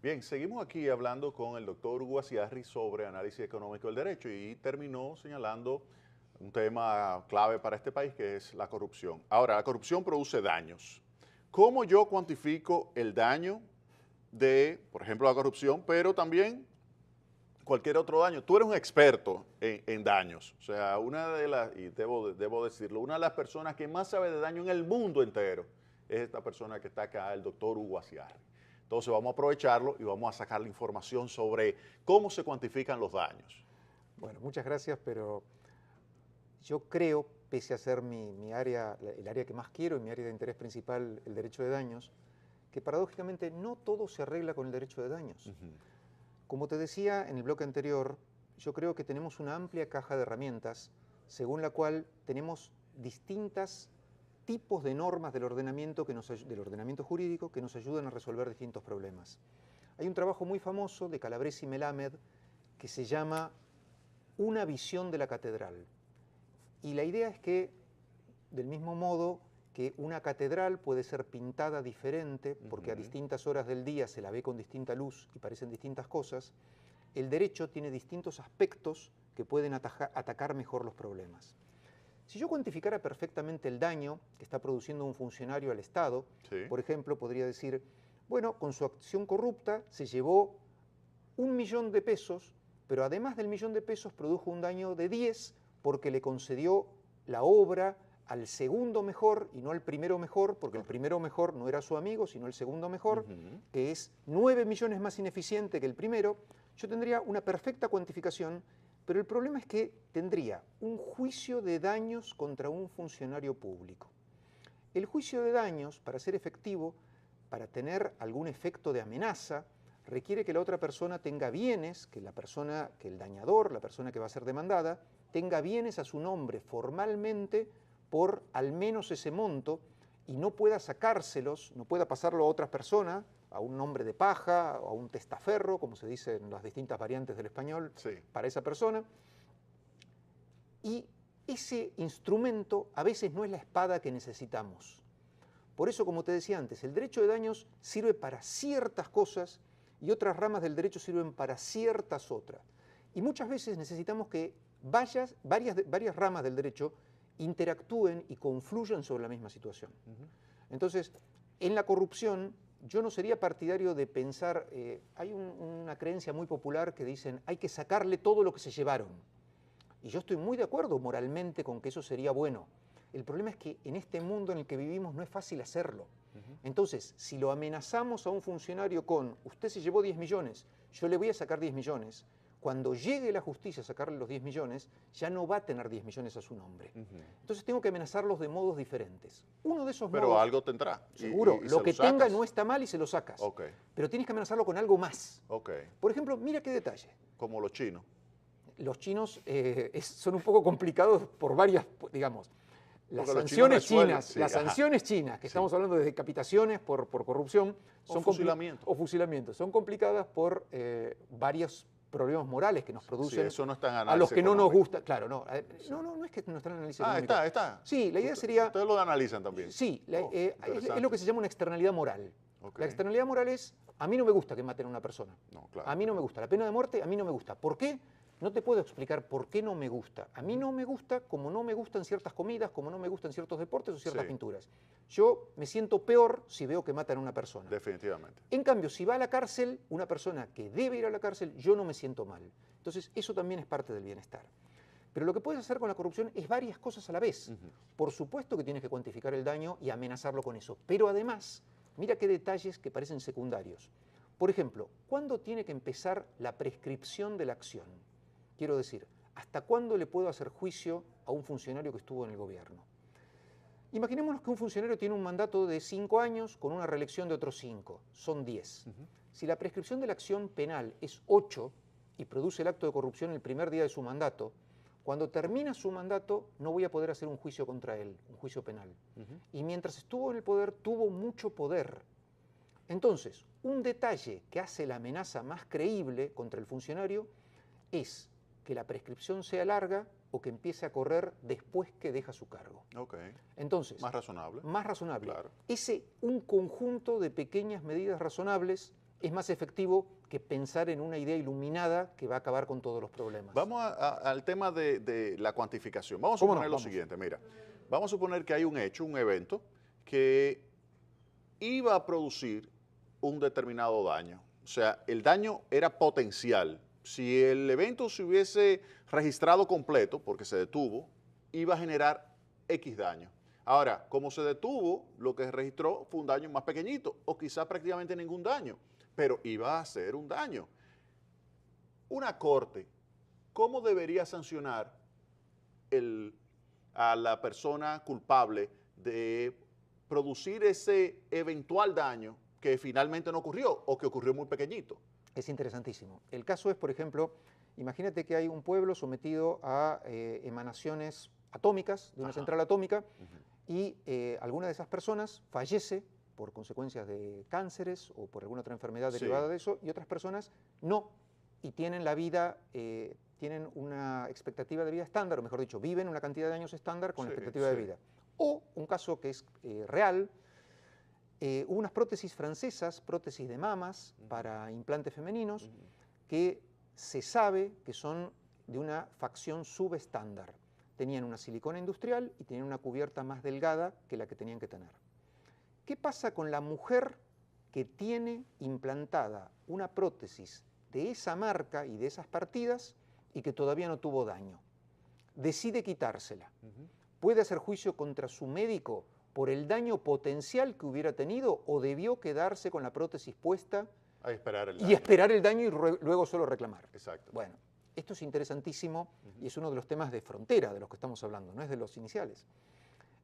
Bien, seguimos aquí hablando con el doctor Hugo Aciarri sobre análisis económico del derecho y terminó señalando un tema clave para este país que es la corrupción. Ahora, la corrupción produce daños. ¿Cómo yo cuantifico el daño de, por ejemplo, la corrupción, pero también cualquier otro daño? Tú eres un experto en daños. O sea, una de las, y debo decirlo, una de las personas que más sabe de daño en el mundo entero es esta persona que está acá, el doctor Hugo Aciarri. Entonces vamos a aprovecharlo y vamos a sacar la información sobre cómo se cuantifican los daños. Bueno, muchas gracias, pero yo creo, pese a ser mi área, el área que más quiero y mi área de interés principal, el derecho de daños, que paradójicamente no todo se arregla con el derecho de daños. Como te decía en el bloque anterior, yo creo que tenemos una amplia caja de herramientas según la cual tenemos distintos tipos de normas del ordenamiento, del ordenamiento jurídico que nos ayudan a resolver distintos problemas. Hay un trabajo muy famoso de Calabresi y Melamed que se llama Una visión de la catedral. Y la idea es que, del mismo modo que una catedral puede ser pintada diferente, porque a distintas horas del día se la ve con distinta luz y parecen distintas cosas, el derecho tiene distintos aspectos que pueden atacar mejor los problemas. Si yo cuantificara perfectamente el daño que está produciendo un funcionario al Estado, Sí. por ejemplo, podría decir, bueno, con su acción corrupta se llevó 1.000.000 de pesos, pero además del 1.000.000 de pesos produjo un daño de 10 porque le concedió la obra al segundo mejor y no al primero mejor, porque el primero mejor no era su amigo, sino el segundo mejor, que es 9 millones más ineficiente que el primero. Yo tendría una perfecta cuantificación, pero el problema es que tendría un juicio de daños contra un funcionario público. El juicio de daños, para ser efectivo, para tener algún efecto de amenaza, requiere que la otra persona tenga bienes, que el dañador, la persona que va a ser demandada, tenga bienes a su nombre formalmente por al menos ese monto y no pueda sacárselos, no pueda pasarlo a otra persona, a un nombre de paja, o a un testaferro, como se dice en las distintas variantes del español, Sí. para esa persona. Y ese instrumento a veces no es la espada que necesitamos. Por eso, como te decía antes, el derecho de daños sirve para ciertas cosas y otras ramas del derecho sirven para ciertas otras. Y muchas veces necesitamos que varias ramas del derecho interactúen y confluyan sobre la misma situación. Entonces, en la corrupción, yo no sería partidario de pensar, hay una creencia muy popular que dicen, hay que sacarle todo lo que se llevaron. Y yo estoy muy de acuerdo moralmente con que eso sería bueno. El problema es que en este mundo en el que vivimos no es fácil hacerlo. Entonces, si lo amenazamos a un funcionario con, usted se llevó 10 millones, yo le voy a sacar 10 millones, cuando llegue la justicia a sacarle los 10 millones, ya no va a tener 10 millones a su nombre. Entonces tengo que amenazarlos de modos diferentes. Uno de esos Pero modos, algo tendrá. seguro, Y lo se que sacas. tenga no está mal y se lo sacas. Ok. Pero tienes que amenazarlo con algo más. Ok. Por ejemplo, mira qué detalle. Como los chinos. Los chinos son un poco complicados por varias, digamos, las Porque los chinos sanciones resuelven, chinas, sí, las ajá. sanciones chinas, que estamos hablando de decapitaciones por corrupción, O fusilamiento. o fusilamiento, son complicadas por varios problemas morales que nos producen eso no está en a los análisis que no nos económico. gusta. Claro, no, no es que no está en análisis económico. Está. Sí, la idea sería... Ustedes lo analizan también. Sí, es interesante. lo que se llama una externalidad moral. Ok. La externalidad moral es, a mí no me gusta que maten a una persona. No, claro. A mí no me gusta. La pena de muerte, a mí no me gusta. ¿Por qué? No te puedo explicar por qué no me gusta. A mí no me gusta como no me gustan ciertas comidas, como no me gustan ciertos deportes o ciertas Sí. pinturas. Yo me siento peor si veo que matan a una persona. Definitivamente. En cambio, si va a la cárcel, una persona que debe ir a la cárcel, yo no me siento mal. Entonces, eso también es parte del bienestar. Pero lo que puedes hacer con la corrupción es varias cosas a la vez. Por supuesto que tienes que cuantificar el daño y amenazarlo con eso. Pero además, mira qué detalles que parecen secundarios. Por ejemplo, ¿cuándo tiene que empezar la prescripción de la acción? Quiero decir, ¿hasta cuándo le puedo hacer juicio a un funcionario que estuvo en el gobierno? Imaginémonos que un funcionario tiene un mandato de 5 años con una reelección de otros 5, son 10. Si la prescripción de la acción penal es 8 y produce el acto de corrupción el primer día de su mandato, cuando termina su mandato no voy a poder hacer un juicio contra él, un juicio penal. Y mientras estuvo en el poder, tuvo mucho poder. Entonces, un detalle que hace la amenaza más creíble contra el funcionario es que la prescripción sea larga o que empiece a correr después que deja su cargo. Ok. Entonces, Más razonable. más razonable. Claro. Un conjunto de pequeñas medidas razonables es más efectivo que pensar en una idea iluminada que va a acabar con todos los problemas. Vamos al tema de la cuantificación. Vamos a ¿Cómo no? suponer lo Vamos. siguiente, mira. Vamos a suponer que hay un hecho, un evento, que iba a producir un determinado daño. O sea, el daño era potencial. Si el evento se hubiese registrado completo, porque se detuvo, iba a generar X daño. Ahora, como se detuvo, lo que registró fue un daño más pequeñito, o quizás prácticamente ningún daño, pero iba a ser un daño. Una corte, ¿cómo debería sancionar a la persona culpable de producir ese eventual daño que finalmente no ocurrió o que ocurrió muy pequeñito? Es interesantísimo. El caso es, por ejemplo, imagínate que hay un pueblo sometido a emanaciones atómicas de una central atómica y alguna de esas personas fallece por consecuencias de cánceres o por alguna otra enfermedad derivada de eso, y otras personas no, y tienen la vida, tienen una expectativa de vida estándar, o mejor dicho, viven una cantidad de años estándar con la expectativa de vida. O un caso que es real, hubo unas prótesis francesas, prótesis de mamas para implantes femeninos, que se sabe que son de una facción subestándar. Tenían una silicona industrial y tenían una cubierta más delgada que la que tenían que tener. ¿Qué pasa con la mujer que tiene implantada una prótesis de esa marca y de esas partidas y que todavía no tuvo daño? Decide quitársela. ¿Puede hacer juicio contra su médico por el daño potencial que hubiera tenido o debió quedarse con la prótesis puesta A esperar el daño. y esperar el daño y luego solo reclamar? Exacto. Bueno, esto es interesantísimo y es uno de los temas de frontera de los que estamos hablando, no es de los iniciales.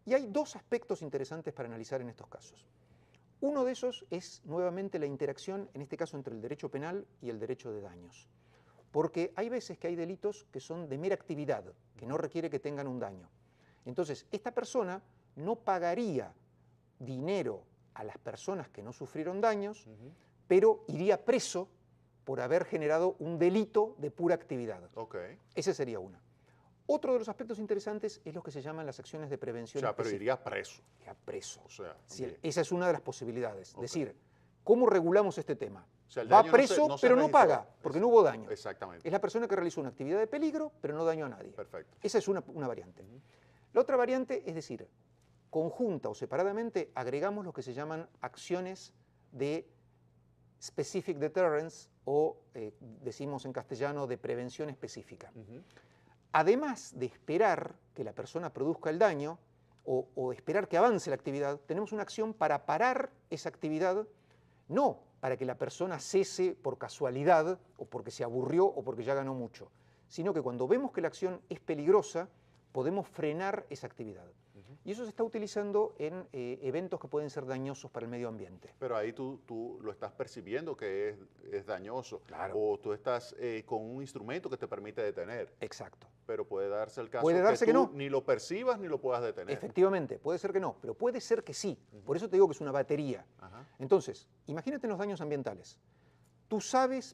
Y hay dos aspectos interesantes para analizar en estos casos. Uno de esos es nuevamente la interacción, en este caso entre el derecho penal y el derecho de daños. Porque hay veces que hay delitos que son de mera actividad, que no requiere que tengan un daño. Entonces, esta persona no pagaría dinero a las personas que no sufrieron daños, pero iría preso por haber generado un delito de pura actividad. Ese sería una. Otro de los aspectos interesantes es lo que se llaman las acciones de prevención. O sea, pero iría preso. Iría preso. O sea, sí, esa es una de las posibilidades. Es decir, ¿cómo regulamos este tema? O sea, va preso, no se pero no registró. paga, porque no hubo daño. Exactamente. Es la persona que realizó una actividad de peligro, pero no dañó a nadie. Perfecto. Esa es una variante. La otra variante es decir, conjunta o separadamente agregamos lo que se llaman acciones de specific deterrence o decimos en castellano de prevención específica. Además de esperar que la persona produzca el daño o esperar que avance la actividad, tenemos una acción para parar esa actividad, no para que la persona cese por casualidad o porque se aburrió o porque ya ganó mucho, sino que cuando vemos que la acción es peligrosa, podemos frenar esa actividad. Y eso se está utilizando en eventos que pueden ser dañosos para el medio ambiente. Pero ahí tú lo estás percibiendo que es dañoso. Claro. O tú estás con un instrumento que te permite detener. Exacto. Pero puede darse el caso puede darse que tú no. ni lo percibas ni lo puedas detener. Efectivamente, puede ser que no, pero puede ser que sí. Por eso te digo que es una batería. Entonces, imagínate los daños ambientales. Tú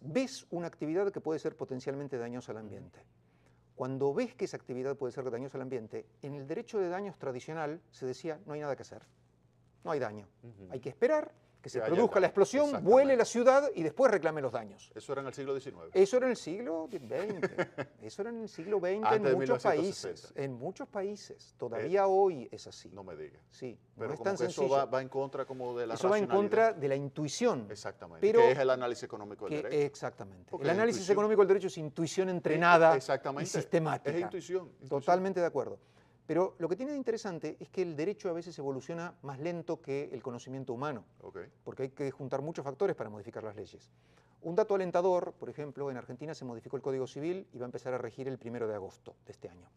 ves una actividad que puede ser potencialmente dañosa al ambiente. Cuando ves que esa actividad puede ser dañosa al ambiente, en el derecho de daños tradicional se decía no hay nada que hacer, no hay daño. Hay que esperar que se produzca la explosión, vuele la ciudad y después reclame los daños. Eso era en el siglo XIX. Eso era en el siglo XX. Eso era en el siglo XX en muchos países. En muchos países. Todavía hoy es así. No me digas. Sí, pero no es como tan que eso sencillo. va en contra como de la Eso va en contra de la intuición. Exactamente. Pero que es el análisis económico del derecho. Exactamente. Porque el análisis económico del derecho es intuición entrenada y sistemática. Es intuición. Totalmente de acuerdo. Pero lo que tiene de interesante es que el derecho a veces evoluciona más lento que el conocimiento humano, porque hay que juntar muchos factores para modificar las leyes. Un dato alentador, por ejemplo, en Argentina se modificó el Código Civil y va a empezar a regir el 1 de agosto de este año.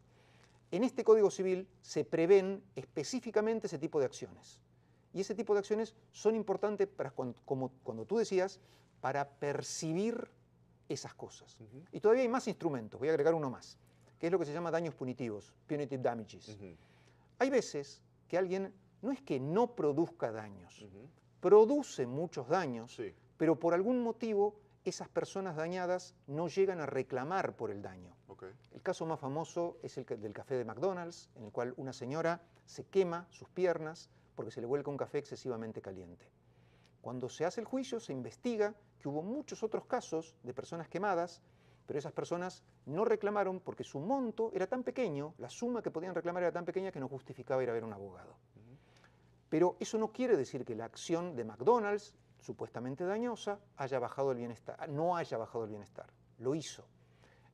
En este Código Civil se prevén específicamente ese tipo de acciones. Y ese tipo de acciones son importantes para, como cuando tú decías, para percibir esas cosas. Y todavía hay más instrumentos, voy a agregar uno más, que es lo que se llama daños punitivos, punitive damages. Hay veces que alguien no es que no produzca daños, produce muchos daños, pero por algún motivo esas personas dañadas no llegan a reclamar por el daño. El caso más famoso es el del café de McDonald's, en el cual una señora se quema sus piernas porque se le vuelca un café excesivamente caliente. Cuando se hace el juicio, se investiga que hubo muchos otros casos de personas quemadas, pero esas personas no reclamaron porque su monto era tan pequeño, la suma que podían reclamar era tan pequeña que no justificaba ir a ver a un abogado. Pero eso no quiere decir que la acción de McDonald's, supuestamente dañosa, haya bajado el bienestar, no haya bajado el bienestar. Lo hizo.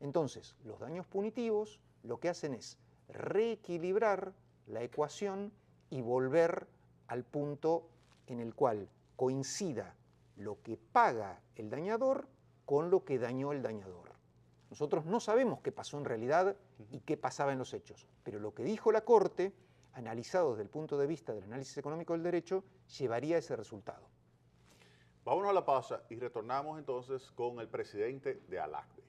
Entonces, los daños punitivos lo que hacen es reequilibrar la ecuación y volver al punto en el cual coincida lo que paga el dañador con lo que dañó el dañador. Nosotros no sabemos qué pasó en realidad y qué pasaba en los hechos, pero lo que dijo la Corte, analizado desde el punto de vista del análisis económico del derecho, llevaría a ese resultado. Vámonos a la pausa y retornamos entonces con el presidente de ALACDE.